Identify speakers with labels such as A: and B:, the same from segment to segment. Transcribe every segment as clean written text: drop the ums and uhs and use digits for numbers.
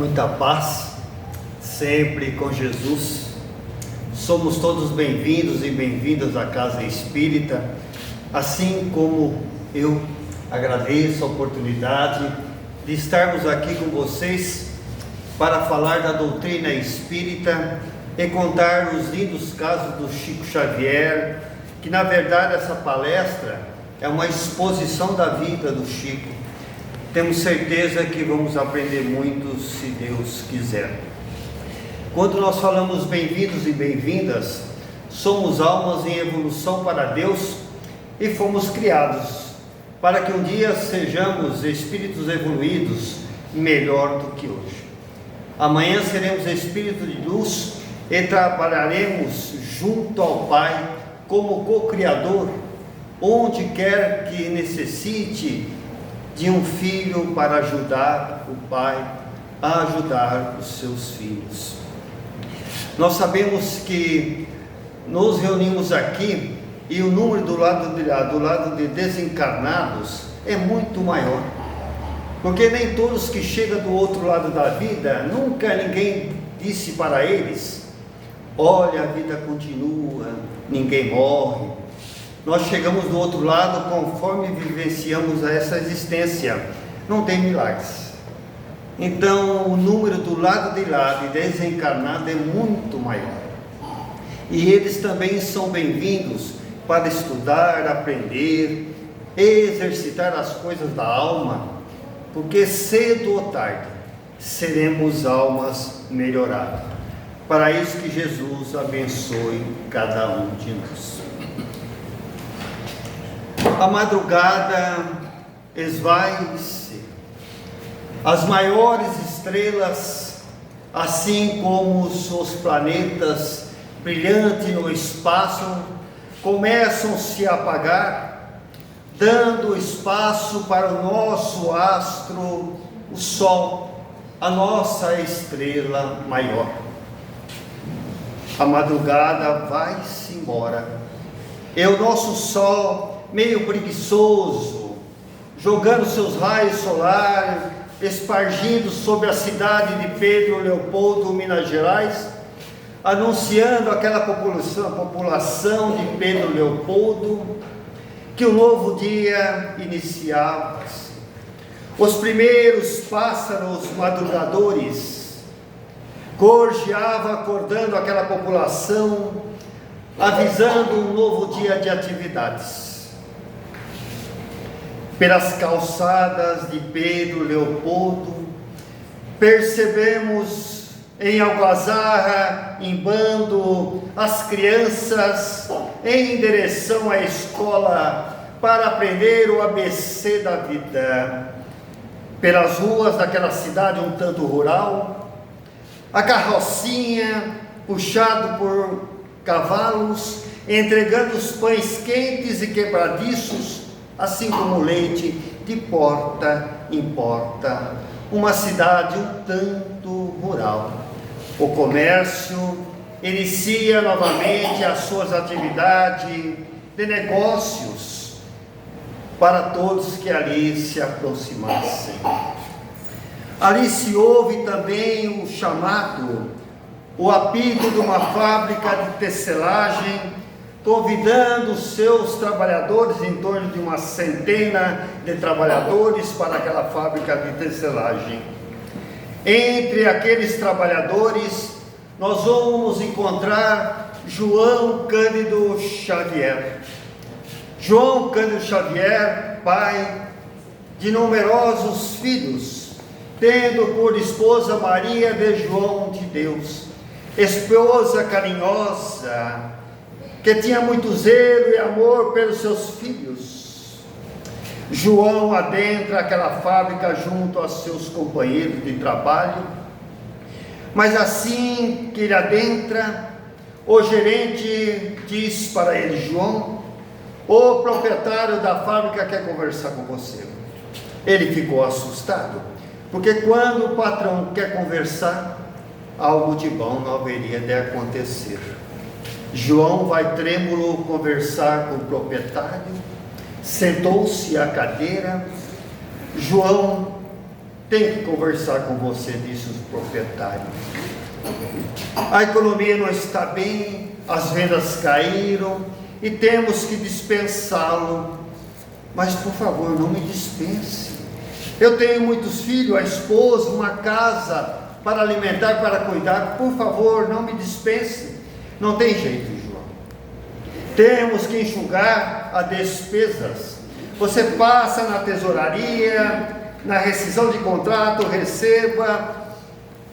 A: Muita paz, sempre com Jesus. Somos todos bem-vindos e bem-vindas à Casa Espírita, assim como eu agradeço a oportunidade de estarmos aqui com vocês para falar da doutrina espírita e contar os lindos casos do Chico Xavier, que na verdade essa palestra é uma exposição da vida do Chico. Temos certeza que vamos aprender muito, se Deus quiser. Quando nós falamos bem-vindos e bem-vindas, somos almas em evolução para Deus e fomos criados para que um dia sejamos espíritos evoluídos melhor do que hoje. Amanhã seremos espíritos de luz e trabalharemos junto ao Pai como co-criador, onde quer que necessite de um filho para ajudar o pai a ajudar os seus filhos. Nós sabemos que nos reunimos aqui e o número do lado de desencarnados é muito maior, porque nem todos que chegam do outro lado da vida, nunca ninguém disse para eles: olha, a vida continua, ninguém morre. Nós chegamos do outro lado conforme vivenciamos essa existência, não tem milagres. Então o número do lado de lá de desencarnado é muito maior, e eles também são bem-vindos para estudar, aprender, exercitar as coisas da alma, porque cedo ou tarde seremos almas melhoradas. Para isso que Jesus abençoe cada um de nós. A madrugada esvai-se, as maiores estrelas, assim como os planetas brilhantes no espaço, começam a se apagar, dando espaço para o nosso astro, o Sol, a nossa estrela maior. A madrugada vai-se embora, e o nosso Sol, meio preguiçoso, jogando seus raios solares, espargindo sobre a cidade de Pedro Leopoldo, Minas Gerais, anunciando àquela população de Pedro Leopoldo que o novo dia iniciava-se. Os primeiros pássaros madrugadores gorjeavam, acordando aquela população, avisando um novo dia de atividades. Pelas calçadas de Pedro Leopoldo, percebemos em algazarra, em bando, as crianças em direção à escola para aprender o ABC da vida. Pelas ruas daquela cidade um tanto rural, a carrocinha puxado por cavalos, entregando os pães quentes e quebradiços, assim como o leite, de porta em porta. Uma cidade um tanto rural. O comércio inicia novamente as suas atividades de negócios para todos que ali se aproximassem. Ali se ouve também o chamado, o apito de uma fábrica de tecelagem, convidando os seus trabalhadores, em torno de uma centena de trabalhadores, para aquela fábrica de tecelagem. Entre aqueles trabalhadores, nós vamos encontrar João Cândido Xavier. João Cândido Xavier, pai de numerosos filhos, tendo por esposa Maria de João de Deus, esposa carinhosa, que tinha muito zelo e amor pelos seus filhos. João adentra aquela fábrica junto aos seus companheiros de trabalho, mas assim que ele adentra, o gerente diz para ele: João, o proprietário da fábrica quer conversar com você. Ele ficou assustado, porque quando o patrão quer conversar, algo de bom não haveria de acontecer. João vai trêmulo conversar com o proprietário, sentou-se à cadeira. João tem que conversar com você, disse os proprietários. A economia não está bem, as vendas caíram e temos que dispensá-lo. Mas por favor, não me dispense. Eu tenho muitos filhos, a esposa, uma casa para alimentar, para cuidar. Por favor, não me dispense. Não tem jeito, João. Temos que enxugar as despesas. Você passa na tesouraria, na rescisão de contrato, receba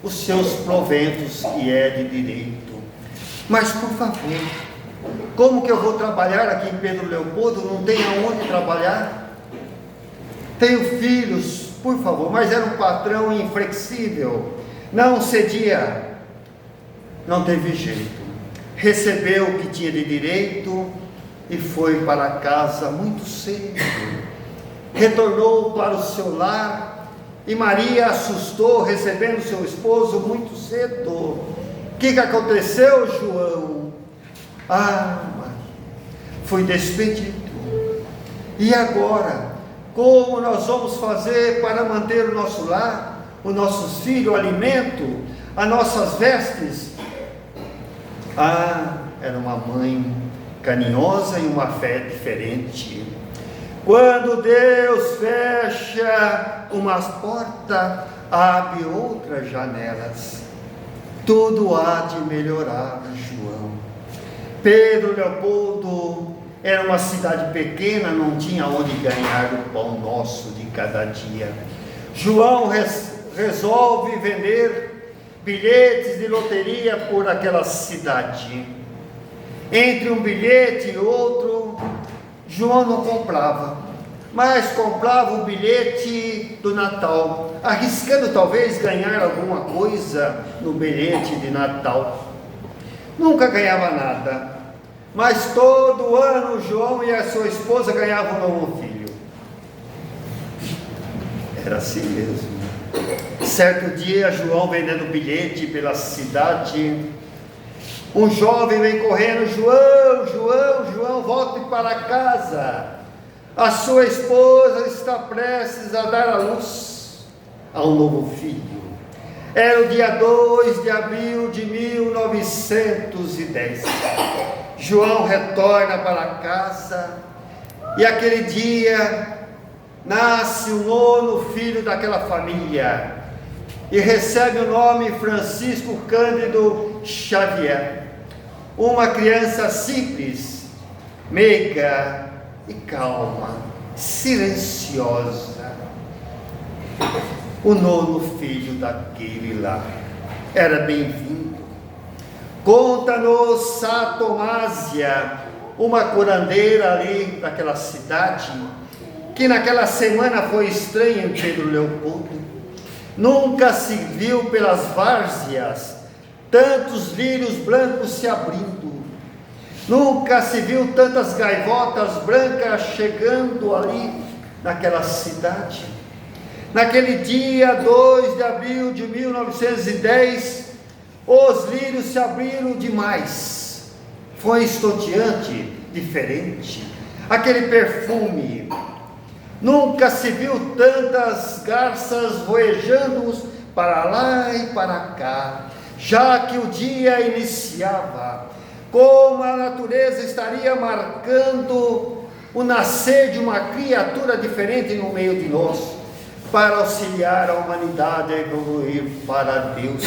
A: os seus proventos, que é de direito. Mas por favor, como que eu vou trabalhar aqui em Pedro Leopoldo? Não tem aonde trabalhar? Tenho filhos, por favor. Mas era um patrão inflexível, não cedia, não teve jeito. Recebeu o que tinha de direito e foi para casa muito cedo. Retornou para o seu lar e Maria assustou, recebendo seu esposo muito cedo. O que aconteceu, João? Ah, Maria, foi despedido. E agora, como nós vamos fazer para manter o nosso lar, os nossos filhos, o alimento, as nossas vestes? Ah, era uma mãe carinhosa e uma fé diferente. Quando Deus fecha uma porta, abre outras janelas. Tudo há de melhorar, João. Pedro Leopoldo era uma cidade pequena, não tinha onde ganhar o pão nosso de cada dia. João resolve vender bilhetes de loteria por aquela cidade. Entre um bilhete e outro, João não comprava, mas comprava o bilhete do Natal, arriscando talvez ganhar alguma coisa no bilhete de Natal. Nunca ganhava nada, mas todo ano João e a sua esposa ganhavam um novo filho. Era assim mesmo. Certo dia, João vendendo bilhete pela cidade, um jovem vem correndo: João, volte para casa. A sua esposa está prestes a dar à luz a um novo filho. Era o dia 2 de abril de 1910. João retorna para casa e aquele dia nasce o 9º filho daquela família e recebe o nome Francisco Cândido Xavier. Uma criança simples, meiga e calma, silenciosa. O 9º filho daquele lar era bem-vindo. Conta-nos Satomásia, uma curandeira ali daquela cidade, que naquela semana foi estranha em Pedro Leopoldo. Nunca se viu pelas várzeas tantos lírios brancos se abrindo. Nunca se viu tantas gaivotas brancas chegando ali naquela cidade. Naquele dia 2 de abril de 1910, os lírios se abriram demais. Foi estonteante, diferente. Aquele perfume. Nunca se viu tantas garças voejando para lá e para cá, já que o dia iniciava. Como a natureza estaria marcando o nascer de uma criatura diferente no meio de nós, para auxiliar a humanidade a evoluir para Deus.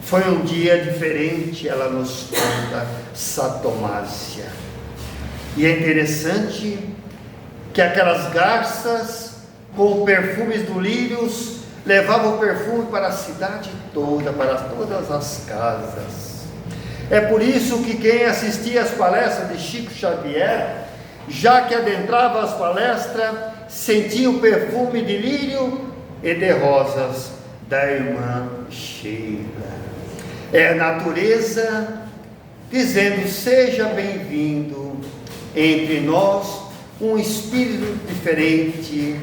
A: Foi um dia diferente, ela nos conta, Satomásia. E é interessante que aquelas garças com perfumes do lírios levavam o perfume para a cidade toda, para todas as casas. É por isso que quem assistia às palestras de Chico Xavier, já que adentrava as palestras, sentia o perfume de lírio e de rosas da irmã Sheila. É a natureza dizendo: seja bem-vindo entre nós, um espírito diferente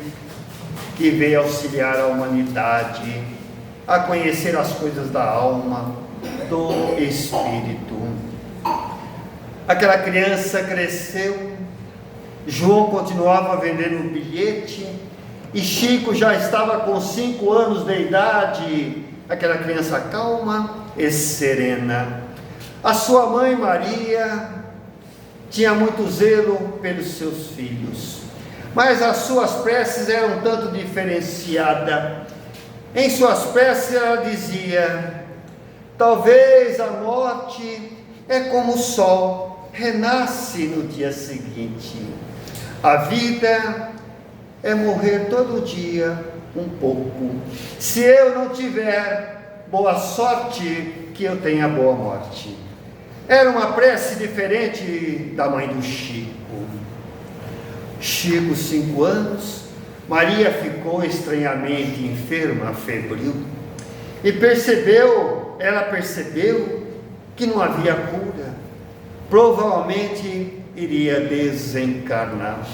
A: que veio auxiliar a humanidade a conhecer as coisas da alma, do espírito. Aquela criança cresceu. João continuava vendendo o bilhete e Chico já estava com 5 anos de idade, aquela criança calma e serena. A sua mãe Maria tinha muito zelo pelos seus filhos, mas as suas preces eram um tanto diferenciadas. Em suas preces ela dizia: talvez a morte é como o sol, renasce no dia seguinte. A vida é morrer todo dia um pouco. Se eu não tiver boa sorte, que eu tenha boa morte. Era uma prece diferente da mãe do Chico. Chico, 5 anos, Maria ficou estranhamente enferma, febril, e ela percebeu que não havia cura, provavelmente iria desencarnar.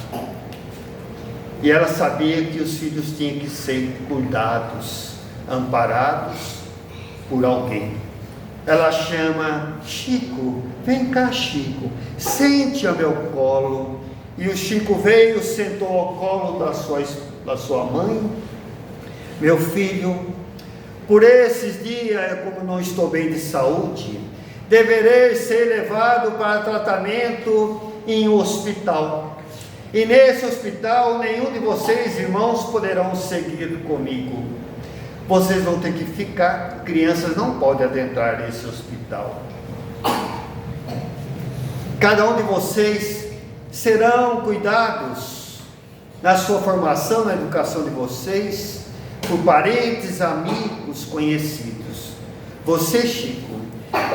A: E ela sabia que os filhos tinham que ser cuidados, amparados por alguém. Ela chama: Chico, vem cá, Chico, sente ao meu colo. E o Chico veio, sentou ao colo da sua mãe. Meu filho, por esses dias, como não estou bem de saúde, deverei ser levado para tratamento em um hospital. E nesse hospital, nenhum de vocês, irmãos, poderão seguir comigo. Vocês vão ter que ficar, crianças não podem adentrar nesse hospital. Cada um de vocês serão cuidados na sua formação, na educação de vocês, por parentes, amigos, conhecidos. Você, Chico,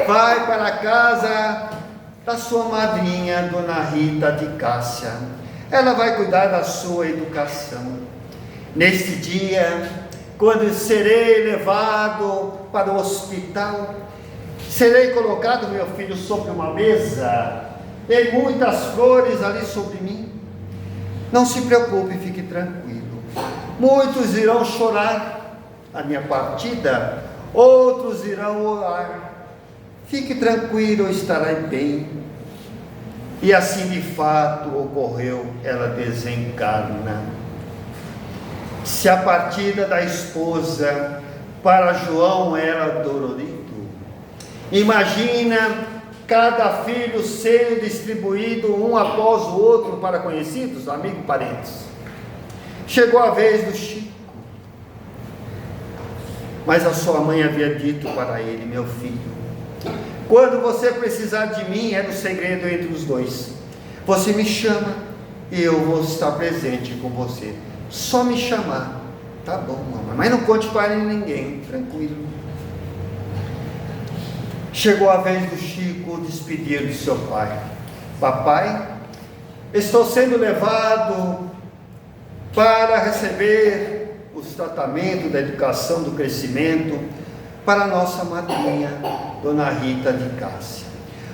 A: vai para a casa da sua madrinha, Dona Rita de Cássia. Ela vai cuidar da sua educação. Neste dia, quando serei levado para o hospital, serei colocado, meu filho, sobre uma mesa, e muitas flores ali sobre mim. Não se preocupe, fique tranquilo. Muitos irão chorar a minha partida, outros irão orar. Fique tranquilo, eu estarei bem. E assim de fato ocorreu, ela desencarna. Se a partida da esposa para João era dolorido, imagina cada filho sendo distribuído um após o outro para conhecidos, amigos, parentes. Chegou a vez do Chico, mas a sua mãe havia dito para ele: meu filho, quando você precisar de mim, é no segredo entre os dois. Você me chama e eu vou estar presente com você. Só me chamar. Tá bom, mamãe, mas não conte para ninguém, tranquilo. Chegou a vez do Chico despedir de seu pai. Papai, estou sendo levado para receber os tratamentos da educação, do crescimento, para a nossa madrinha, Dona Rita de Cássia.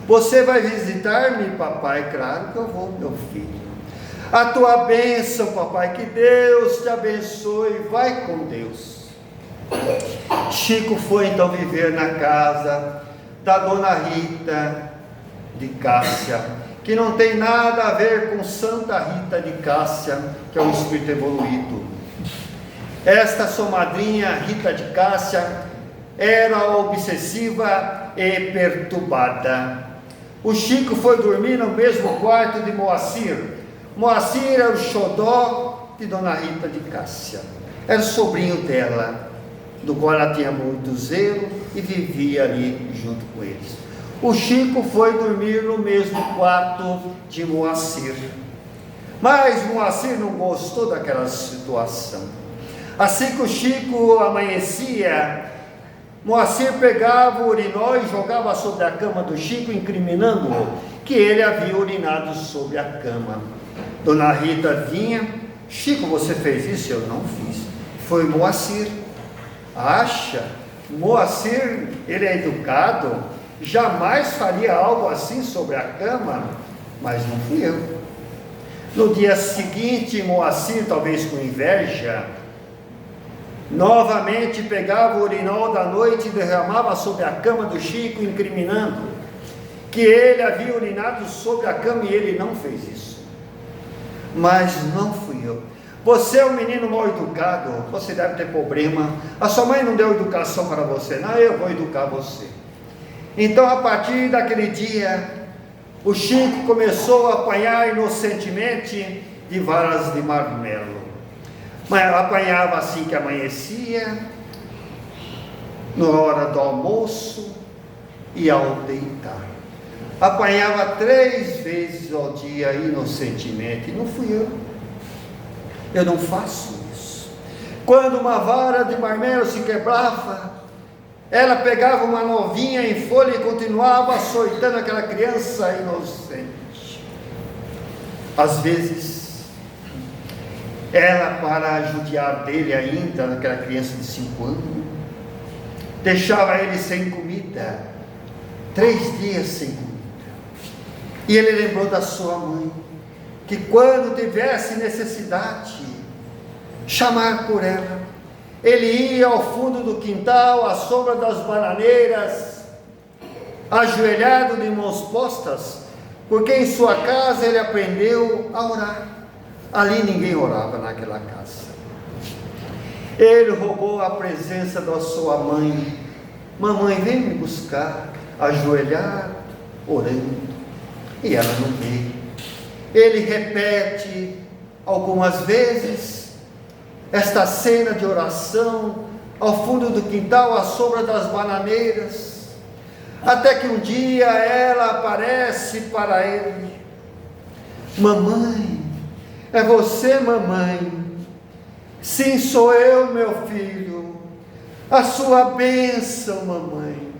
A: Você vai visitar-me, papai? Claro que eu vou, meu filho. A tua bênção, papai, que Deus te abençoe, vai com Deus. Chico foi então viver na casa da Dona Rita de Cássia, que não tem nada a ver com Santa Rita de Cássia, que é um espírito evoluído. Esta sua madrinha, Rita de Cássia, era obsessiva e perturbada. O Chico foi dormir no mesmo quarto de Moacir. Moacir era o xodó de Dona Rita de Cássia, era o sobrinho dela, do qual ela tinha muito zelo e vivia ali junto com eles. O Chico foi dormir no mesmo quarto de Moacir, mas Moacir não gostou daquela situação. Assim que o Chico amanhecia, Moacir pegava o urinol e jogava sobre a cama do Chico, incriminando-o que ele havia urinado sobre a cama. Dona Rita vinha: Chico, você fez isso? Eu não fiz. Foi Moacir. Acha? Moacir, ele é educado, jamais faria algo assim sobre a cama, mas não fui eu. No dia seguinte, Moacir, talvez com inveja, novamente pegava o urinol da noite e derramava sobre a cama do Chico, incriminando que ele havia urinado sobre a cama, e ele não fez isso. Mas não fui eu. Você é um menino mal educado, você deve ter problema. A sua mãe não deu educação para você, não, eu vou educar você. Então, a partir daquele dia, o Chico começou a apanhar inocentemente de varas de marmelo. Mas apanhava assim que amanhecia, na hora do almoço e ao deitar. Apanhava 3 vezes ao dia inocentemente. Não fui eu não faço isso. Quando uma vara de marmelo se quebrava, ela pegava uma novinha em folha e continuava açoitando aquela criança inocente. Às vezes, ela, para judiar dele ainda, aquela criança de 5 anos, deixava ele sem comida, 3 dias sem comida. E ele lembrou da sua mãe, que quando tivesse necessidade, chamar por ela. Ele ia ao fundo do quintal, à sombra das bananeiras, ajoelhado de mãos postas, porque em sua casa ele aprendeu a orar. Ali ninguém orava naquela casa. Ele roubou a presença da sua mãe. Mamãe, vem me buscar, ajoelhado, orando. E ela não veio. Ele repete algumas vezes esta cena de oração ao fundo do quintal, à sombra das bananeiras, até que um dia ela aparece para ele. Mamãe, é você, mamãe? Sim, sou eu, meu filho. A sua bênção, mamãe.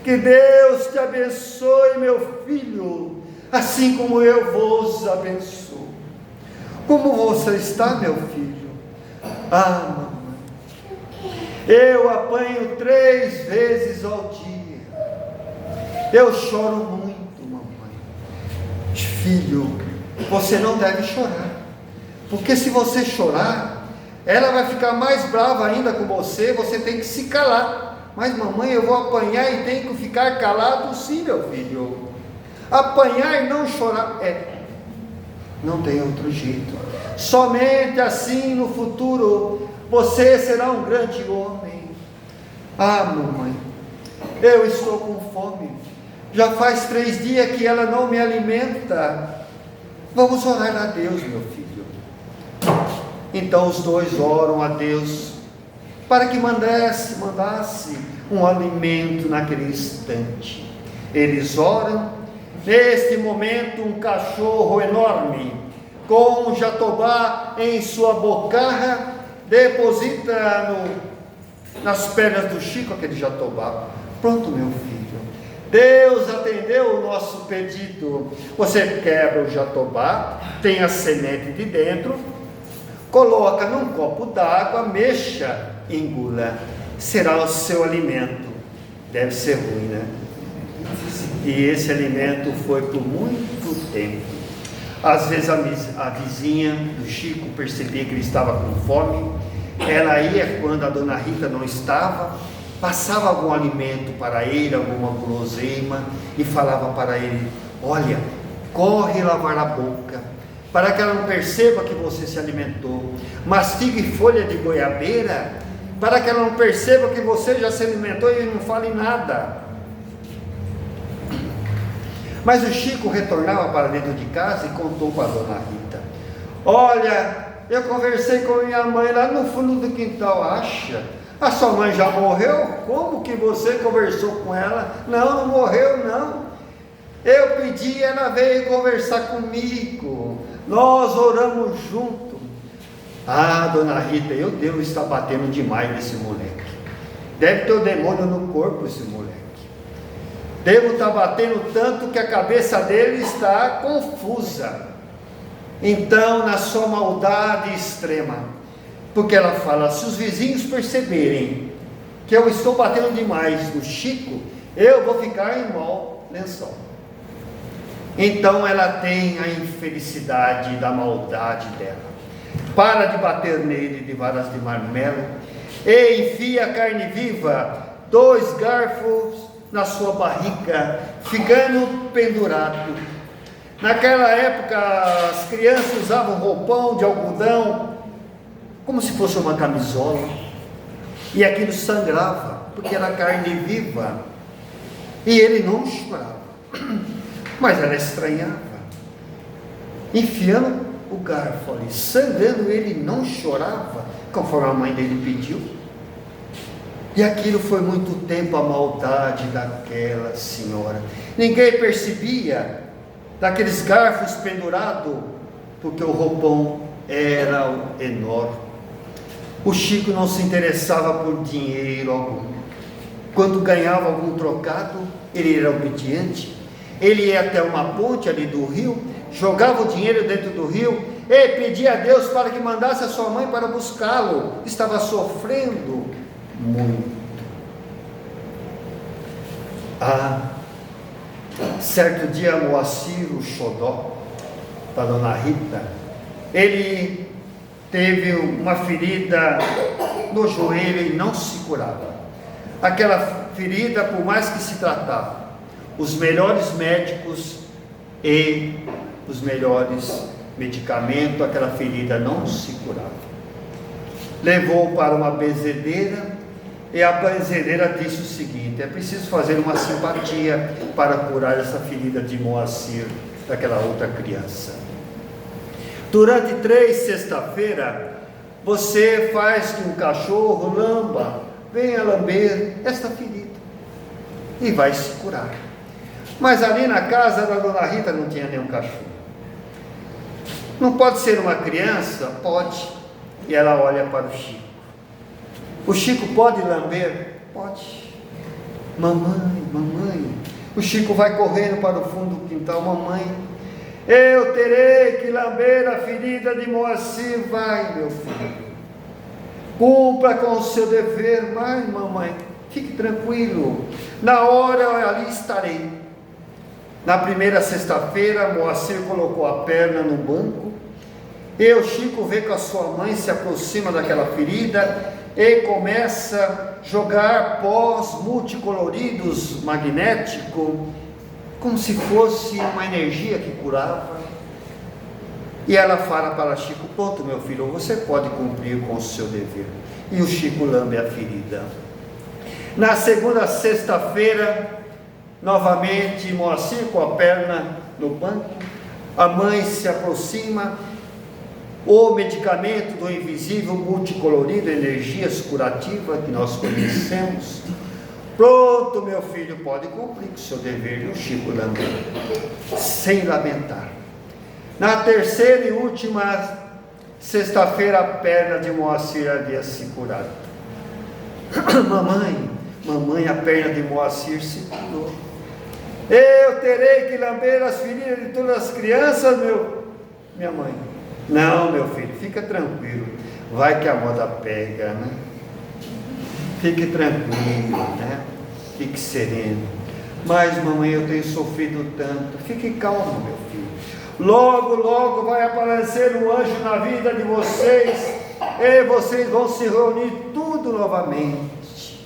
A: Que Deus te abençoe, meu filho, assim como eu vos abençoo. Como você está, meu filho? Ah, mamãe, eu apanho 3 vezes ao dia. Eu choro muito, mamãe. Filho, você não deve chorar, porque se você chorar, ela vai ficar mais brava ainda com você. Você tem que se calar. Mas mamãe, eu vou apanhar e tenho que ficar calado? Sim, meu filho. Apanhar e não chorar, não tem outro jeito. Somente assim no futuro você será um grande homem. Ah, mamãe, eu estou com fome. Já faz 3 dias que ela não me alimenta. Vamos orar a Deus, meu filho. Então os dois oram a Deus para que mandasse um alimento naquele instante. Eles oram. Neste momento, um cachorro enorme, com um jatobá em sua bocarra, deposita nas pernas do Chico aquele jatobá. Pronto, meu filho, Deus atendeu o nosso pedido. Você quebra o jatobá, tem a semente de dentro, coloca num copo d'água, mexa, engula, será o seu alimento. Deve ser ruim, né? E esse alimento foi por muito tempo. Às vezes a vizinha do Chico percebia que ele estava com fome. Ela ia, quando a dona Rita não estava, passava algum alimento para ele, alguma guloseima, e falava para ele: olha, corre lavar a boca, para que ela não perceba que você se alimentou. Mastigue folha de goiabeira, para que ela não perceba que você já se alimentou e não fale nada. Mas o Chico retornava para dentro de casa e contou para a dona Rita: olha, eu conversei com minha mãe lá no fundo do quintal. Acha? A sua mãe já morreu? Como que você conversou com ela? Não, não morreu não. Eu pedi, ela veio conversar comigo. Nós oramos junto. Ah, dona Rita, eu devo estar batendo demais nesse moleque. Deve ter o demônio no corpo esse moleque. Devo estar batendo tanto que a cabeça dele está confusa. Então, na sua maldade extrema, porque ela fala: se os vizinhos perceberem que eu estou batendo demais no Chico, eu vou ficar em mau lençol. Então ela tem a infelicidade da maldade dela. Para de bater nele de varas de marmelo e enfia a carne viva, 2 garfos na sua barriga, ficando pendurado. Naquela época as crianças usavam roupão de algodão como se fosse uma camisola, e aquilo sangrava, porque era carne viva, e ele não chorava, mas ela estranhava, enfiando o garfo ali, sangrando, ele não chorava, conforme a mãe dele pediu. E aquilo foi muito tempo a maldade daquela senhora. Ninguém percebia daqueles garfos pendurados, porque o roupão era enorme. O Chico não se interessava por dinheiro algum. Quando ganhava algum trocado, ele era obediente. Ele ia até uma ponte ali do rio, jogava o dinheiro dentro do rio e pedia a Deus para que mandasse a sua mãe para buscá-lo. Estava sofrendo muito. Certo dia, Moacir, o xodó da dona Rita, ele teve uma ferida no joelho e não se curava. Aquela ferida, por mais que se tratava, os melhores médicos e os melhores medicamentos, aquela ferida não se curava. Levou para uma benzedeira, e a benzedeira disse o seguinte: é preciso fazer uma simpatia para curar essa ferida de Moacir, daquela outra criança. Durante 3 sexta-feiras, você faz que um cachorro lamba, venha lamber esta ferida, e vai se curar. Mas ali na casa da dona Rita não tinha nenhum cachorro. Não pode ser uma criança? Pode. E ela olha para o Chico. O Chico pode lamber? Pode. Mamãe, mamãe. O Chico vai correndo para o fundo do quintal. Mamãe, eu terei que lamber a ferida de Moacir. Vai, meu filho, cumpra com o seu dever. Vai, mamãe, fique tranquilo, na hora eu ali estarei. Na primeira sexta-feira, Moacir colocou a perna no banco, e o Chico vê que a sua mãe se aproxima daquela ferida e começa a jogar pós multicoloridos magnéticos, como se fosse uma energia que curava. E ela fala para Chico: pronto, meu filho, você pode cumprir com o seu dever. E o Chico lambe a ferida. Na segunda sexta-feira, novamente Moacir com a perna no banco, a mãe se aproxima, o medicamento do invisível multicolorido, energias curativas que nós conhecemos. Pronto, meu filho, pode cumprir com o seu dever. E o Chico lambeu, sem lamentar. Na terceira e última sexta-feira, a perna de Moacir havia se curado. Mamãe, a perna de Moacir se curou. Eu terei que lamber as feridas de todas as crianças, minha mãe. Não, meu filho, fica tranquilo, vai que a moda pega, né? Fique tranquilo, né? Fique sereno. Mas, mamãe, eu tenho sofrido tanto. Fique calmo, meu filho. Logo, logo vai aparecer um anjo na vida de vocês, e vocês vão se reunir tudo novamente.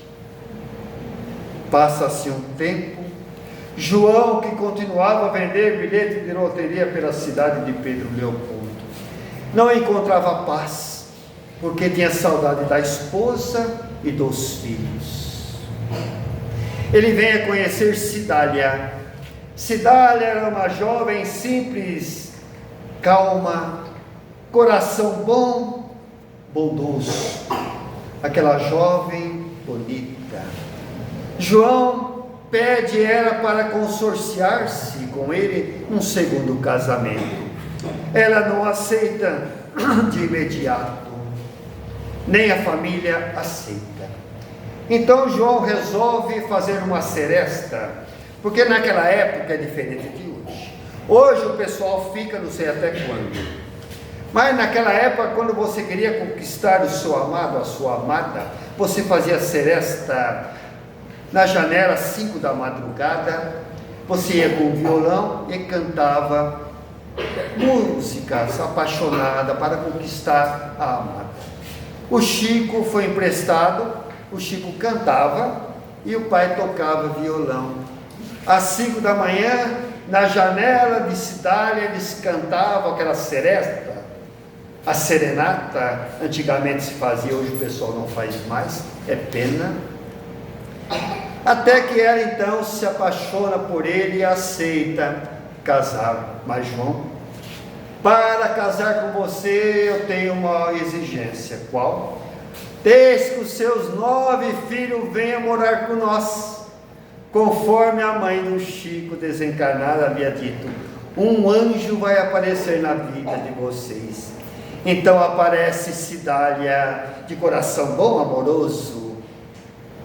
A: Passa-se um tempo. João, que continuava a vender bilhete de loteria pela cidade de Pedro Leopoldo, não encontrava paz, porque tinha saudade da esposa e dos filhos. Ele vem a conhecer Cidália. Cidália era uma jovem simples, calma, coração bom, bondoso, aquela jovem bonita. João pede ela para consorciar-se com ele num segundo casamento. Ela não aceita de imediato, nem a família aceita. Então João resolve fazer uma seresta, porque naquela época é diferente de hoje. Hoje o pessoal fica não sei até quando, mas naquela época, quando você queria conquistar o seu amado, a sua amada, você fazia seresta na janela às 5 da madrugada. Você ia com o violão e cantava músicas apaixonadas para conquistar a amada. O Chico foi emprestado, o Chico cantava e o pai tocava violão. Às 5 da manhã, na janela de Cidália, eles cantavam aquela seresta, a serenata, antigamente se fazia, hoje o pessoal não faz mais, é pena. Até que ela então se apaixona por ele e aceita casar. Mas João, para casar com você eu tenho uma exigência. Qual? Desde que os seus 9 filhos venham morar com nós, conforme a mãe do Chico desencarnado havia dito, um anjo vai aparecer na vida de vocês. Então aparece Cidália, de coração bom, amoroso.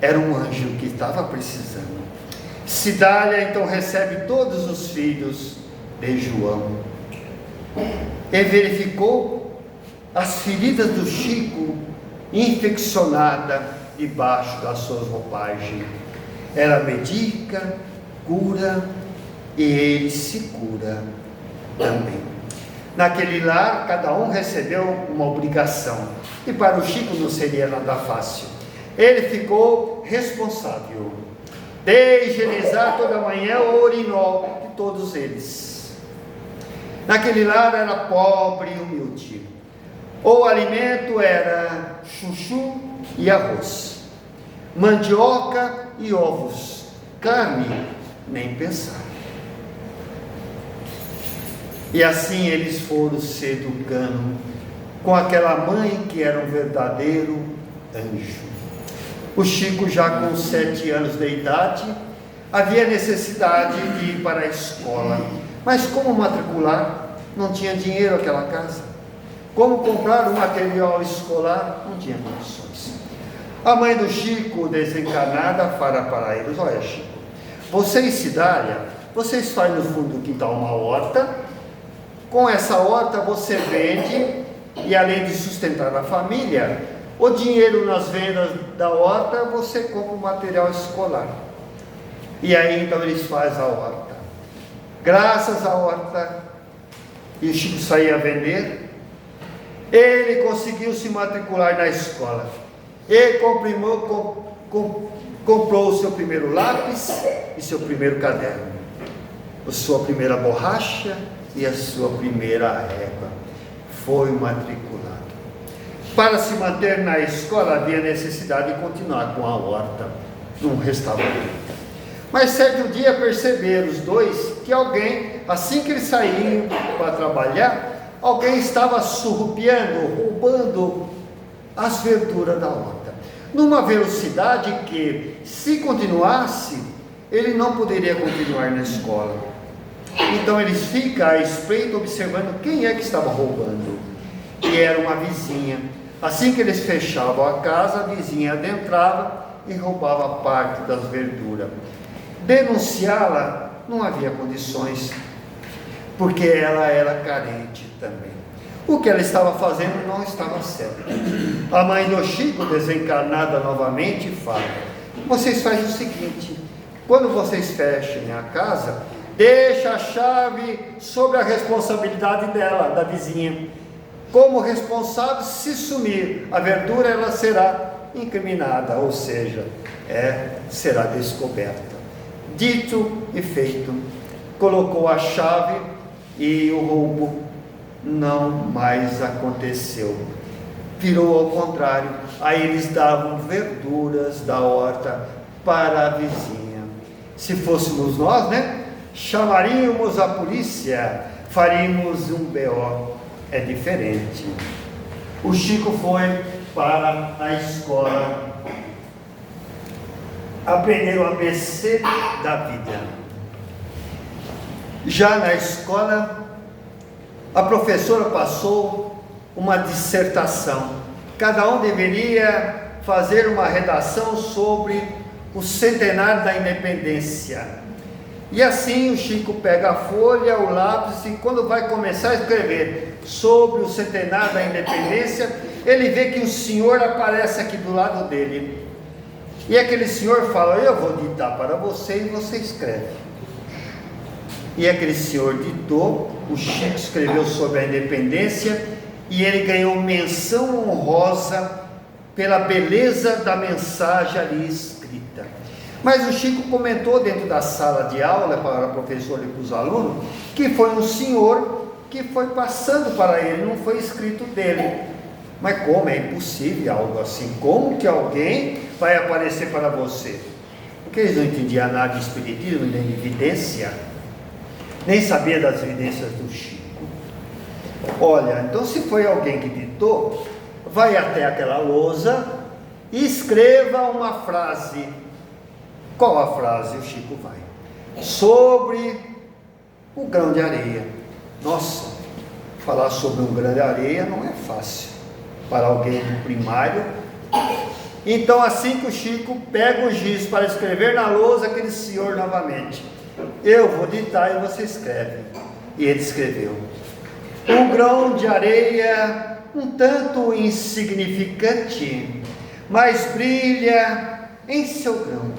A: Era um anjo que estava precisando. Cidália então recebe todos os filhos de João e verificou as feridas do Chico infeccionada debaixo das suas roupagens. Ela medica, cura e ele se cura também. Naquele lar, cada um recebeu uma obrigação, e para o Chico não seria nada fácil. Ele ficou responsável de higienizar toda manhã o urinol de todos eles. Naquele lar era pobre e humilde. O alimento era chuchu e arroz, mandioca e ovos, carne nem pensar. E assim eles foram se educando com aquela mãe que era um verdadeiro anjo. O Chico, já com 7 anos de idade, havia necessidade de ir para a escola. Mas como matricular? Não tinha dinheiro aquela casa. Como comprar um material escolar? Não tinha condições. A mãe do Chico, desencarnada, fala para eles: olha, Chico, você e Cidália, vocês fazem no fundo do quintal uma horta. Com essa horta você vende, e além de sustentar a família, o dinheiro nas vendas da horta você compra o material escolar. E aí então eles fazem a horta. Graças à horta, e o Chico saía a vender, ele conseguiu se matricular na escola. Ele comprou o seu primeiro lápis e seu primeiro caderno, a sua primeira borracha e a sua primeira régua. Foi matriculado. Para se manter na escola havia necessidade de continuar com a horta num restaurante. Mas certo dia perceberam os dois que alguém, assim que eles saíram para trabalhar, alguém estava surrupiando, roubando as verduras da horta, numa velocidade que, se continuasse, ele não poderia continuar na escola. Então eles ficam à espreita observando quem é que estava roubando. E era uma vizinha. Assim que eles fechavam a casa, a vizinha adentrava e roubava parte das verduras. Denunciá-la não havia condições, porque ela era carente também. O que ela estava fazendo não estava certo. A mãe do Chico, desencarnada novamente, fala: vocês fazem o seguinte, quando vocês fechem a casa, deixa a chave sobre a responsabilidade dela, da vizinha. Como responsável, se sumir a verdura, ela será incriminada, ou seja, será descoberta. Dito e feito, colocou a chave e o roubo não mais aconteceu. Virou ao contrário, aí eles davam verduras da horta para a vizinha. Se fôssemos nós, chamaríamos a polícia, faríamos um BO. É diferente. O Chico foi para a escola aprender o ABC da vida. Já na escola, a professora passou uma dissertação. Cada um deveria fazer uma redação sobre o centenário da independência. E assim o Chico pega a folha, o lápis, e quando vai começar a escrever sobre o centenário da independência, ele vê que o senhor aparece aqui do lado dele. E aquele senhor fala: eu vou ditar para você e você escreve. E aquele senhor ditou, o Chico escreveu sobre a independência e ele ganhou menção honrosa pela beleza da mensagem ali escrita. Mas o Chico comentou dentro da sala de aula para a professora e para os alunos que foi um senhor que foi passando para ele, não foi escrito dele. Mas como? É impossível algo assim. Como que alguém vai aparecer para você? Porque eles não entendiam nada de espiritismo, nem de evidência, nem sabia das evidências do Chico. Olha, então se foi alguém que ditou, vai até aquela lousa e escreva uma frase. Qual a frase? O Chico vai. Sobre o grão de areia. Nossa, falar sobre um grão de areia não é fácil para alguém do primário. Então, assim que o Chico pega o giz para escrever na lousa, aquele senhor novamente: eu vou ditar e você escreve. E ele escreveu: um grão de areia um tanto insignificante, mas brilha em seu grão.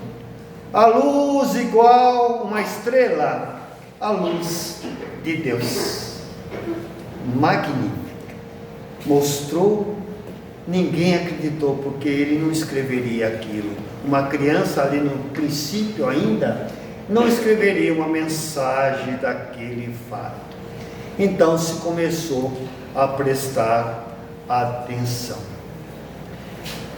A: A luz igual uma estrela, a luz de Deus. Magnífica. Mostrou, ninguém acreditou, porque ele não escreveria aquilo. Uma criança ali no princípio ainda não escreveria uma mensagem daquele fato. Então se começou a prestar atenção.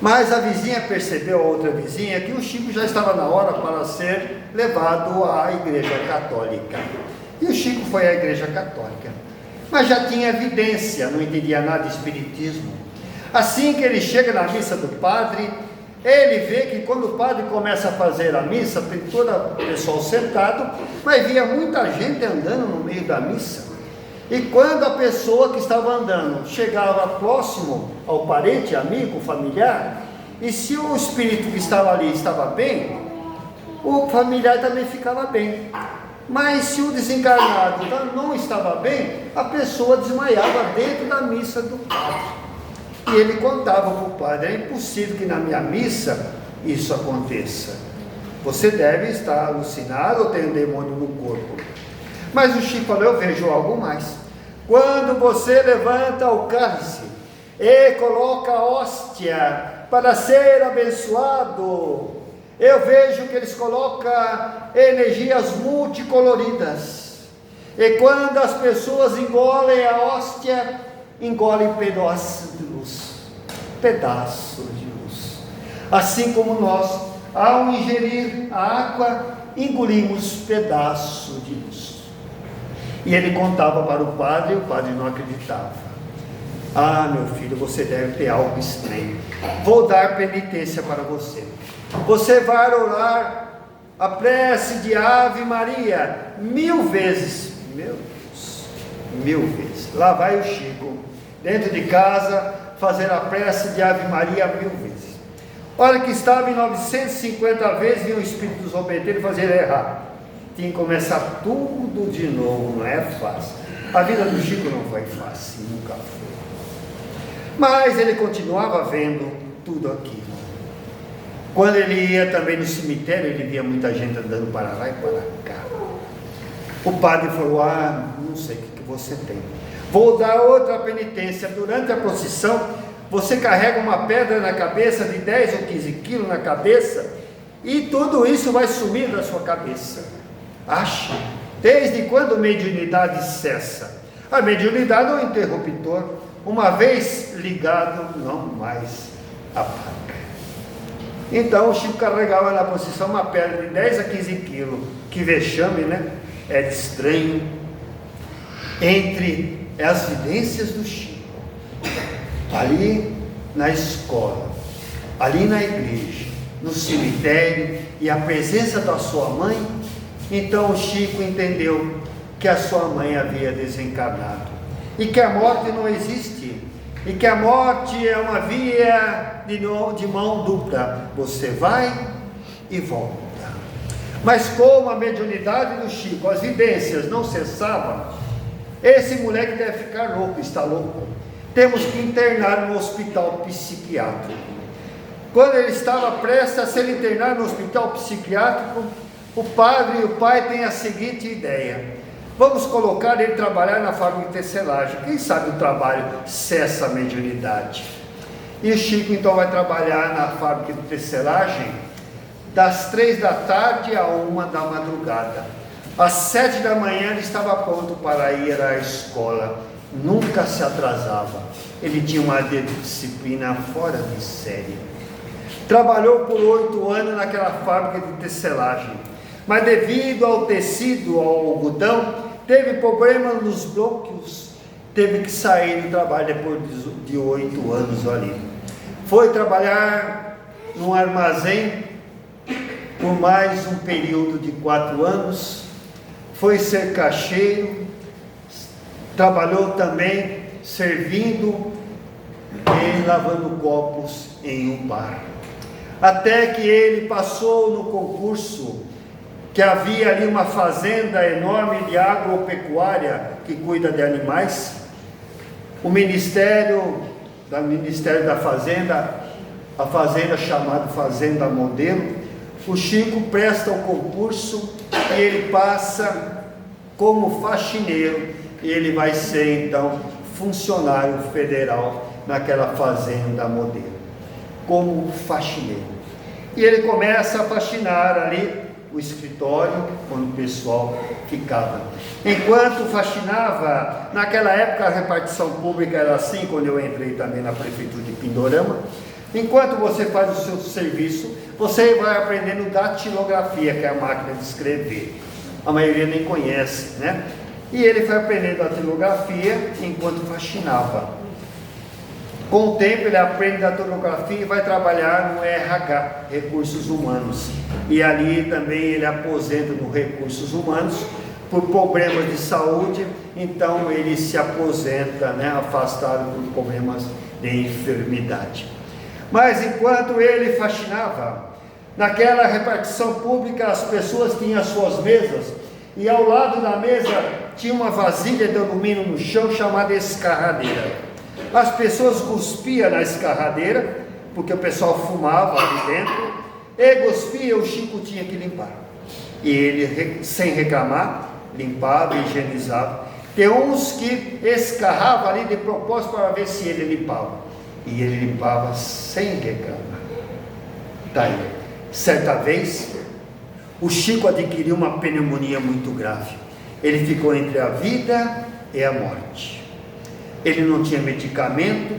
A: Mas a vizinha percebeu, a outra vizinha, que o Chico já estava na hora para ser levado à igreja católica. E o Chico foi à igreja católica, mas já tinha evidência, não entendia nada de espiritismo. Assim que ele chega na missa do padre, ele vê que quando o padre começa a fazer a missa, tem todo o pessoal sentado, mas via muita gente andando no meio da missa. E quando a pessoa que estava andando chegava próximo ao parente, amigo, familiar, e se o espírito que estava ali estava bem, o familiar também ficava bem. Mas se o desencarnado não estava bem, a pessoa desmaiava dentro da missa do padre. E ele contava para o padre: é impossível que na minha missa isso aconteça. Você deve estar alucinado ou tem um demônio no corpo. Mas o Chico falou: eu vejo algo mais. Quando você levanta o cálice e coloca a hóstia para ser abençoado, eu vejo que eles colocam energias multicoloridas. E quando as pessoas engolem a hóstia, engolem pedaços de luz. Pedaços de luz. Assim como nós, ao ingerir a água, engolimos pedaços de luz. E ele contava para o padre, e o padre não acreditava. Ah, meu filho, você deve ter algo estranho. Vou dar penitência para você. Você vai orar a prece de Ave Maria 1000 vezes. Meu Deus, 1000 vezes. Lá vai o Chico, dentro de casa, fazer a prece de Ave Maria 1000 vezes. Olha que estava em 950 vezes, vinha o espírito desobediente fazer errar. Tinha que começar tudo de novo, não é fácil. A vida do Chico não foi fácil, nunca foi. Mas ele continuava vendo tudo aquilo. Quando ele ia também no cemitério, ele via muita gente andando para lá e para cá. O padre falou: ah, não sei o que você tem. Vou dar outra penitência. Durante a procissão, você carrega uma pedra na cabeça de 10 ou 15 quilos na cabeça, e tudo isso vai sumir da sua cabeça. Acha? Desde quando a mediunidade cessa? A mediunidade é um interruptor. Uma vez ligado, não mais apaga. Então o Chico carregava na procissão uma pedra de 10 a 15 quilos. Que vexame, né? Era estranho. Entre as vidências do Chico, ali na escola, ali na igreja, no cemitério, e a presença da sua mãe, então o Chico entendeu que a sua mãe havia desencarnado, e que a morte não existe, e que a morte é uma via de mão dupla. Você vai e volta. Mas como a mediunidade do Chico, as vidências não cessavam, esse moleque deve ficar louco, está louco. Temos que internar no hospital psiquiátrico. Quando ele estava prestes a ser internado no hospital psiquiátrico, o padre e o pai têm a seguinte ideia: vamos colocar ele trabalhar na fábrica de tecelagem. Quem sabe o trabalho cessa a mediunidade. E o Chico então vai trabalhar na fábrica de tecelagem das 3 da tarde a 1 da madrugada. Às 7 da manhã ele estava pronto para ir à escola, nunca se atrasava. Ele tinha uma disciplina fora de série. Trabalhou por 8 anos naquela fábrica de tecelagem, mas devido ao tecido, ao algodão, teve problema nos brônquios, teve que sair do trabalho depois de 8 anos ali. Foi trabalhar num armazém por mais um período de 4 anos, foi ser caixeiro, trabalhou também servindo e lavando copos em um bar. Até que ele passou no concurso, que havia ali uma fazenda enorme de agropecuária que cuida de animais. O Ministério da Fazenda, a fazenda chamada Fazenda Modelo, o Chico presta o concurso e ele passa como faxineiro e ele vai ser então funcionário federal naquela Fazenda Modelo, como faxineiro. E ele começa a faxinar ali o escritório, quando o pessoal ficava. Enquanto faxinava, naquela época a repartição pública era assim, quando eu entrei também na prefeitura de Pindorama. Enquanto você faz o seu serviço, você vai aprendendo datilografia, que é a máquina de escrever. A maioria nem conhece, né? E ele foi aprendendo datilografia enquanto faxinava. Com o tempo ele aprende datilografia e vai trabalhar no RH, Recursos Humanos. E ali também ele aposenta no Recursos Humanos por problemas de saúde. Então ele se aposenta, né, afastado por problemas de enfermidade. Mas enquanto ele faxinava, naquela repartição pública as pessoas tinham as suas mesas. E ao lado da mesa tinha uma vasilha de alumínio no chão chamada escarradeira. As pessoas cuspiam na escarradeira, porque o pessoal fumava ali dentro, e cuspia, o Chico tinha que limpar. E ele, sem reclamar, limpava, higienizava. Tem uns que escarravam ali de propósito para ver se ele limpava. E ele limpava sem reclamar. Tá aí. Certa vez, o Chico adquiriu uma pneumonia muito grave. Ele ficou entre a vida e a morte. Ele não tinha medicamento,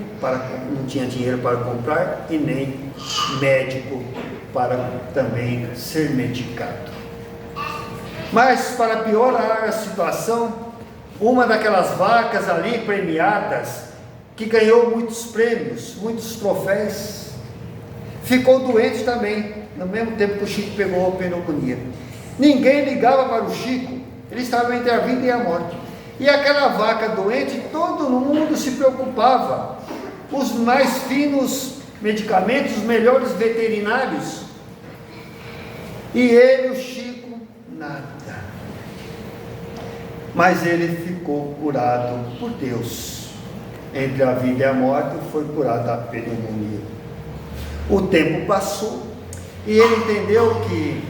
A: não tinha dinheiro para comprar e nem médico para também ser medicado. Mas para piorar a situação, uma daquelas vacas ali premiadas, que ganhou muitos prêmios, muitos troféus, ficou doente também, no mesmo tempo que o Chico pegou a pneumonia. Ninguém ligava para o Chico, ele estava entre a vida e a morte. E aquela vaca doente, todo mundo se preocupava. Os mais finos medicamentos, os melhores veterinários. E ele, o Chico, nada. Mas ele ficou curado por Deus. Entre a vida e a morte, foi curado da pneumonia. O tempo passou e ele entendeu que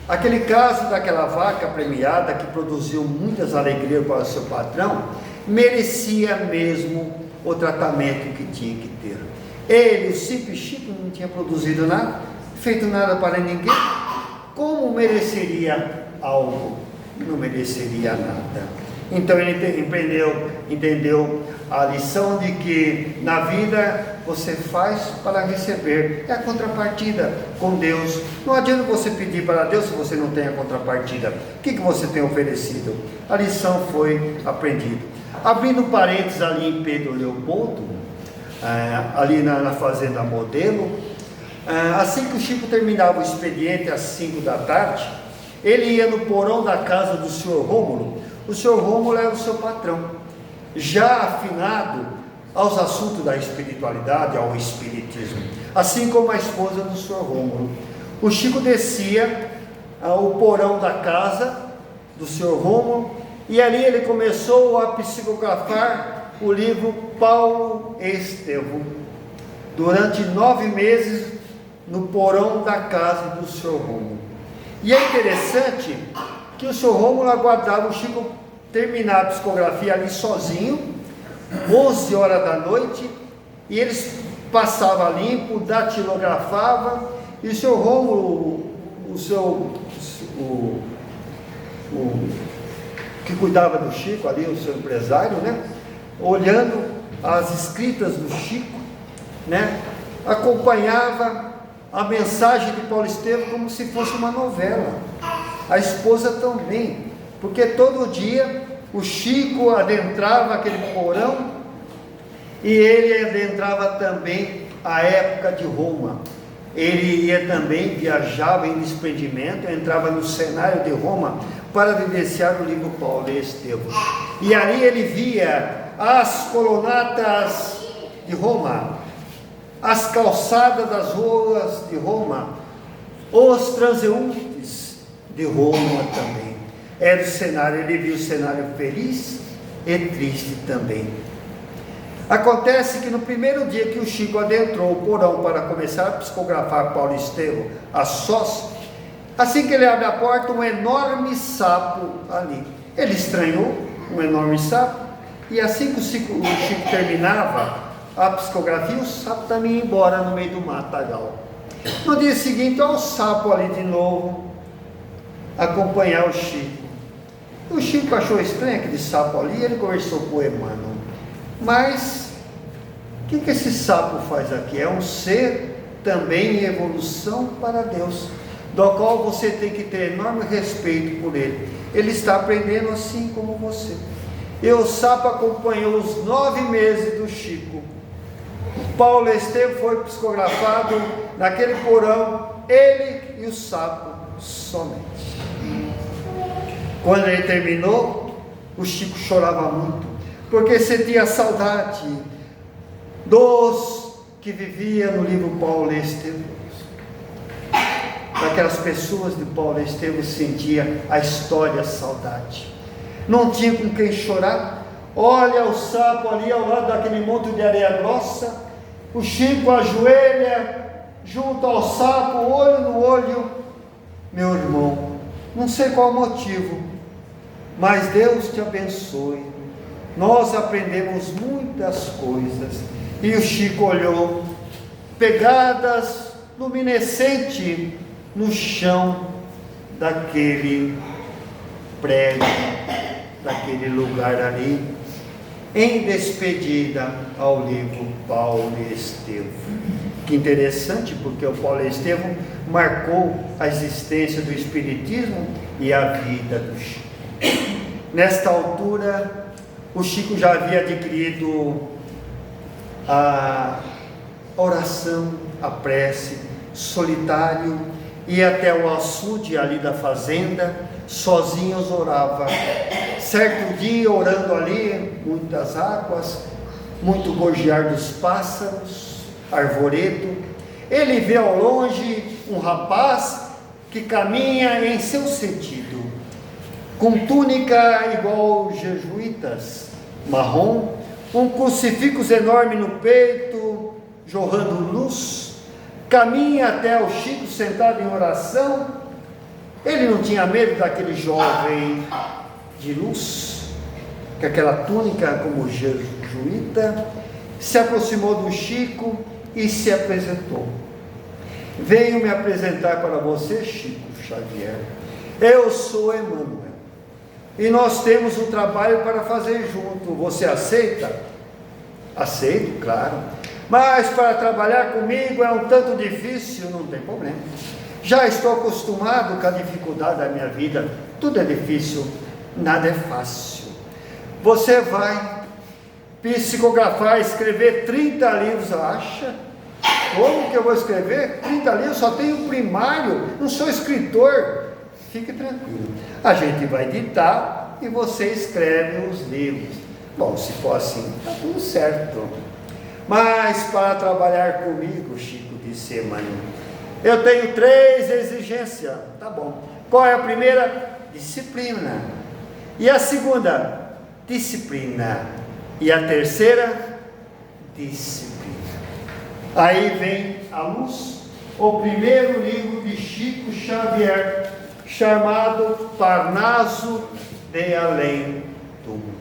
A: aquele caso daquela vaca premiada que produziu muitas alegrias para o seu patrão, merecia mesmo o tratamento que tinha que ter. Ele, o simples Chico, não tinha produzido nada, feito nada para ninguém. Como mereceria algo? Não mereceria nada. Então ele entendeu a lição de que na vida você faz para receber, é a contrapartida com Deus. Não adianta você pedir para Deus se você não tem a contrapartida. O que você tem oferecido? A lição foi aprendida. Abrindo parênteses ali em Pedro Leopoldo, ali na Fazenda Modelo, assim que o Chico terminava o expediente às 5 da tarde, ele ia no porão da casa do senhor Rômulo. O senhor Rômulo era o seu patrão, já afinado aos assuntos da espiritualidade, ao espiritismo, assim como a esposa do senhor Rômulo. O Chico descia ao porão da casa do senhor Rômulo e ali ele começou a psicografar o livro Paulo e Estevão, durante 9 meses no porão da casa do senhor Rômulo. E é interessante que o senhor Rômulo aguardava o Chico terminar a psicografia ali sozinho, 11 horas da noite, e eles passavam limpo, datilografavam, e o senhor Rômulo, que cuidava do Chico ali, o seu empresário, né? Olhando as escritas do Chico, né? Acompanhava a mensagem de Paulo Estevam como se fosse uma novela. A esposa também, porque todo dia o Chico adentrava aquele porão e ele adentrava também a época de Roma. Ele ia também, viajava em desprendimento, entrava no cenário de Roma para vivenciar o livro Paulo Estevam. E ali ele via as colonatas de Roma, as calçadas das ruas de Roma, os transeuntes de Roma também. Era o cenário, ele viu o cenário feliz e triste também. Acontece que no primeiro dia que o Chico adentrou o porão para começar a psicografar Paulo Estevam a sós, assim que ele abre a porta, um enorme sapo ali. Ele estranhou, um enorme sapo, e assim que o Chico terminava a psicografia, o sapo também ia embora no meio do matagal. No dia seguinte, olha o sapo ali de novo, acompanhar o Chico. O Chico achou estranho aquele sapo ali, e ele conversou com o Emmanuel. Mas, o que esse sapo faz aqui? É um ser também em evolução para Deus, do qual você tem que ter enorme respeito por ele. Ele está aprendendo assim como você. E o sapo acompanhou os 9 meses do Chico. Paulo Estevam foi psicografado naquele porão, ele e o sapo somente. Quando ele terminou, o Chico chorava muito, porque sentia saudade dos que viviam no livro Paulo Estevam. Daquelas pessoas de Paulo Estevam sentia a história, a saudade. Não tinha com quem chorar. Olha o sapo ali ao lado daquele monte de areia grossa. O Chico ajoelha junto ao sapo, olho no olho. Meu irmão, não sei qual o motivo, mas Deus te abençoe. Nós aprendemos muitas coisas. E o Chico olhou, pegadas luminescentes no chão daquele prédio, daquele lugar ali, em despedida ao livro Paulo Estevam. Que interessante, porque o Paulo Estevam marcou a existência do Espiritismo e a vida do Chico. Nesta altura, o Chico já havia adquirido a oração, a prece, solitário, ia até o açude ali da fazenda, sozinhos orava. Certo dia, orando ali, muitas águas, muito gorjear dos pássaros, arvoredo, ele vê ao longe um rapaz que caminha em seu sentido, com túnica igual jesuítas, marrom, um crucifixo enorme no peito, jorrando luz, caminha até o Chico sentado em oração. Ele não tinha medo daquele jovem de luz, com aquela túnica como jesuíta, se aproximou do Chico e se apresentou. Venho me apresentar para você, Chico Xavier. Eu sou Emmanuel. E nós temos um trabalho para fazer junto. Você aceita? Aceito, claro. Mas para trabalhar comigo é um tanto difícil, não tem problema. Já estou acostumado com a dificuldade da minha vida. Tudo é difícil, nada é fácil. Você vai psicografar, escrever 30 livros, acha? Como que eu vou escrever 30 livros? Só tenho primário, não sou escritor. Fique tranquilo, a gente vai editar e você escreve os livros. Bom, se for assim, está tudo certo. Mas para trabalhar comigo, Chico, disse Emmanuel, eu tenho 3 exigências. Tá bom. Qual é a primeira? Disciplina. E a segunda? Disciplina. E a terceira? Disciplina. Aí vem a luz, o primeiro livro de Chico Xavier, chamado Parnaso de Além Túmulo,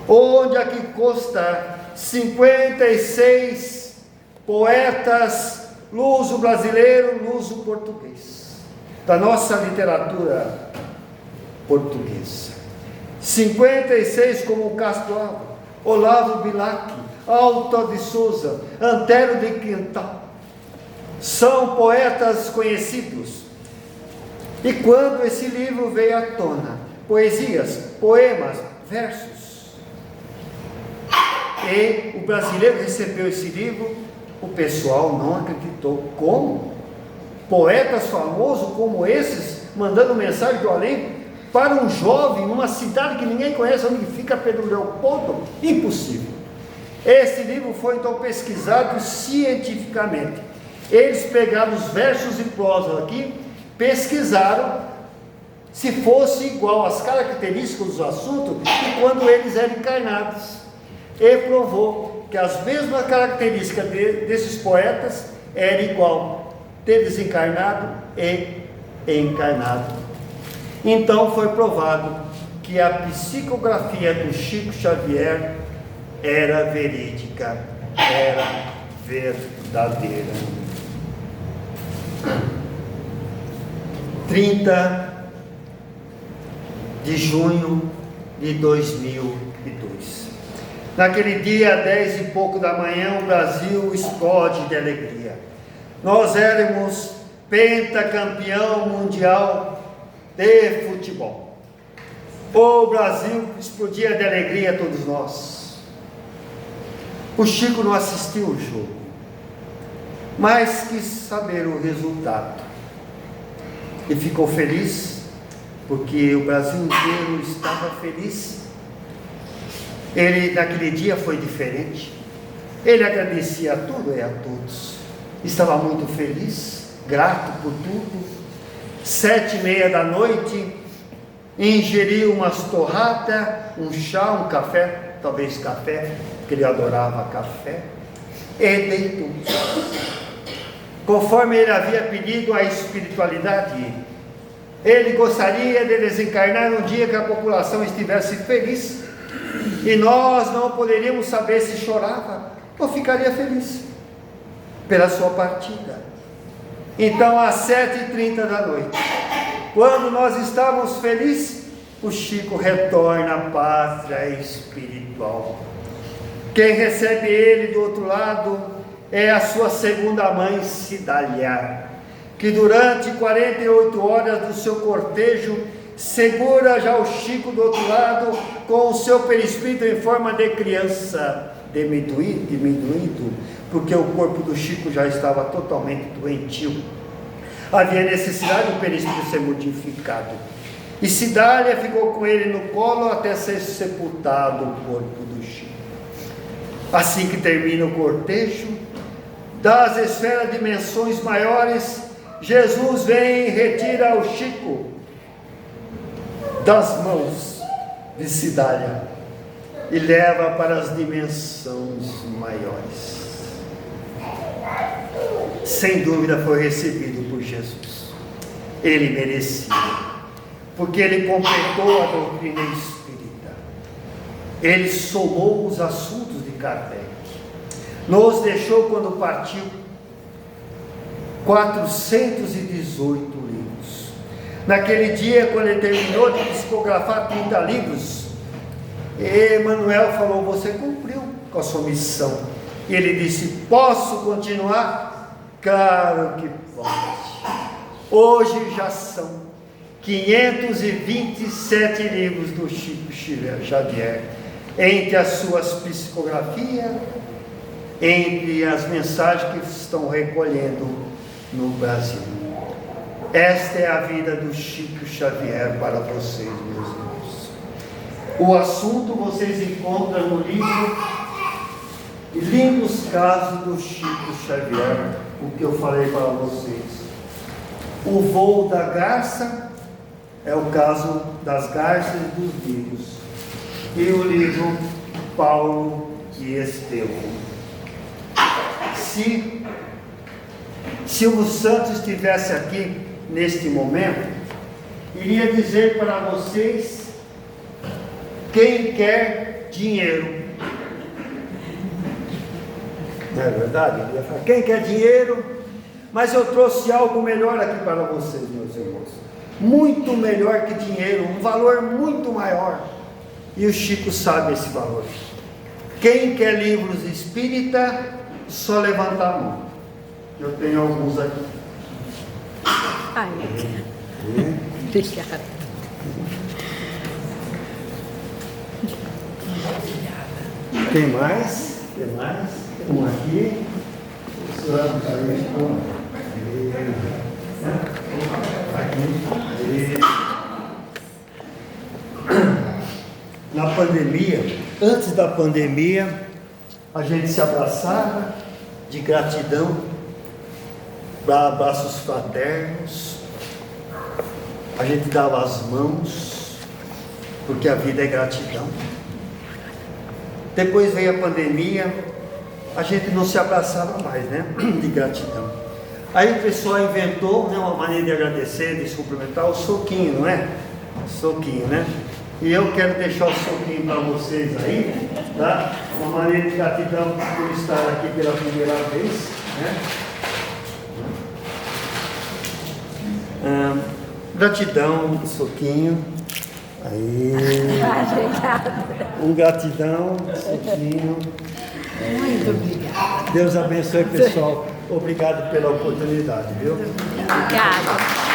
A: onde aqui consta 56 poetas luso-brasileiro, luso-português, da nossa literatura portuguesa. 56 como Castro Alves, Olavo Bilac, Alto de Souza, Antero de Quintal. São poetas conhecidos. E quando esse livro veio à tona, poesias, poemas, versos, e o brasileiro recebeu esse livro, o pessoal não acreditou. Como? Poetas famosos como esses, mandando mensagem do além para um jovem, numa cidade que ninguém conhece, onde fica Pedro Leopoldo? Impossível. Esse livro foi então pesquisado cientificamente. Eles pegaram os versos e prosas aqui, pesquisaram se fosse igual às características dos assuntos e quando eles eram encarnados, e provou que as mesmas características desses poetas eram igual de desencarnado e encarnado. Então foi provado que a psicografia do Chico Xavier era verídica, era verdadeira. 30 de junho de 2002. Naquele dia, 10 e pouco da manhã, o Brasil explode de alegria. Nós éramos pentacampeão mundial de futebol. O Brasil explodia de alegria, todos nós. O Chico não assistiu o jogo, mas quis saber o resultado. E ficou feliz, porque o Brasil inteiro estava feliz. Ele naquele dia foi diferente. Ele agradecia a tudo e a todos. Estava muito feliz, grato por tudo. 7:30 da noite, ingeriu umas torradas, um chá, um café, talvez café, porque ele adorava café, e deitou. Conforme ele havia pedido a espiritualidade, ele gostaria de desencarnar no dia que a população estivesse feliz, e nós não poderíamos saber se chorava ou ficaria feliz pela sua partida. Então, às 7:30 da noite, quando nós estávamos felizes, o Chico retorna à pátria espiritual. Quem recebe ele do outro lado é a sua segunda mãe, Cidália, que durante 48 horas do seu cortejo segura já o Chico do outro lado com o seu perispírito em forma de criança, diminuído, porque o corpo do Chico já estava totalmente doentio. Havia necessidade do perispírito ser modificado. E Cidália ficou com ele no colo até ser sepultado o corpo do Chico. Assim que termina o cortejo, das esferas de dimensões maiores, Jesus vem e retira o Chico das mãos de Cidália e leva para as dimensões maiores. Sem dúvida foi recebido por Jesus. Ele merecia, porque ele completou a doutrina espírita. Ele somou os assuntos de Kardec. Nos deixou, quando partiu, 418 livros. Naquele dia, quando ele terminou de psicografar 30 livros, Emmanuel falou: você cumpriu com a sua missão. E ele disse: posso continuar? Claro que pode. Hoje já são 527 livros do Chico Xavier, entre as suas psicografias, entre as mensagens que estão recolhendo no Brasil. Esta é a vida do Chico Xavier para vocês, meus irmãos. O assunto vocês encontram no livro Lindos Casos do Chico Xavier, o que eu falei para vocês. O voo da garça é o caso das garças e dos lírios. E o livro Paulo e Estevão. Se Silvio Santos estivesse aqui neste momento, iria dizer para vocês: quem quer dinheiro? Não é verdade? Ele ia falar: quem quer dinheiro? Mas eu trouxe algo melhor aqui para vocês, meus irmãos. muito melhor que dinheiro, um valor muito maior. E o Chico sabe esse valor. Quem quer livros espírita, só levantar a mão. Eu tenho alguns aqui.
B: Ai, obrigada.
A: Tem mais? Tem mais? Um aqui. Na pandemia, antes da pandemia, a gente se abraçava de gratidão, dava abraços fraternos, a gente dava as mãos, porque a vida é gratidão. Depois veio a pandemia, a gente não se abraçava mais, né? De gratidão. Aí o pessoal inventou, né, uma maneira de agradecer, de se cumprimentar, o soquinho, não é? Soquinho, né? E eu quero deixar o soquinho para vocês aí, tá? Uma maneira de gratidão por estar aqui pela primeira vez, né? Gratidão, soquinho. Aí. Um gratidão, soquinho.
B: Muito obrigada.
A: Deus abençoe, pessoal. Obrigado pela oportunidade, viu?
B: Obrigada.